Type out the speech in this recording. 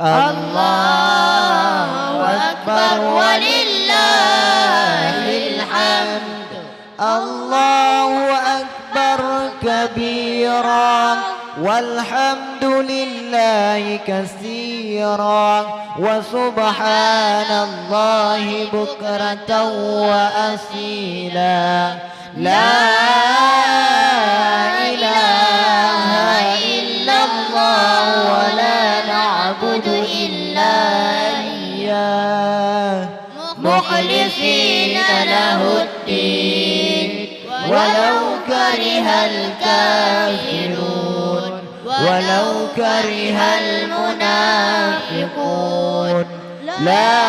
الله أكبر ولله الحمد. الله أكبر كبيرا والحمد لله كثيرا وسبحان الله بكرة وأصيلا. لا إله إلا الله ولا نعبد إلا إياه مخلصين له الدين ولو كره الكافرون ولو كره المنافقون. لا